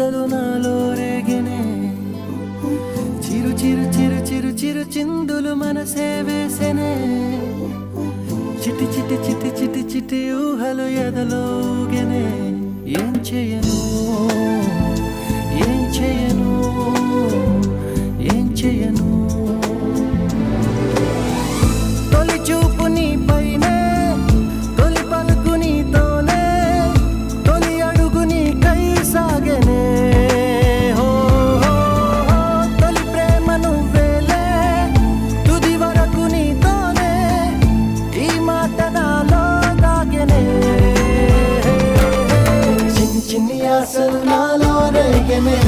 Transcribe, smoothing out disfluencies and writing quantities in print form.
ఆశలు నాలో రేగినే చిరు చిరు చిరు చిరు చిరు చిందులు మనసే వేసెనే చిటి చిటి చిటి చిటి చిటి ఊహలు ఎదలో ఊగెనే ఏం చేయను ఏం చేయను ఏం చేయను తొలి చూపు నీ పైనే తొలి పలుకు నీతోనే తొలి అడుగు నీ కై సాగెనే హో హో హో తొలి ప్రేమ నువ్వేలే తుది వరకు నీతోనే ఈ మాట నాలో దాగెనే చిన్ని చిన్ని ఆశలు నాలో రేగెనే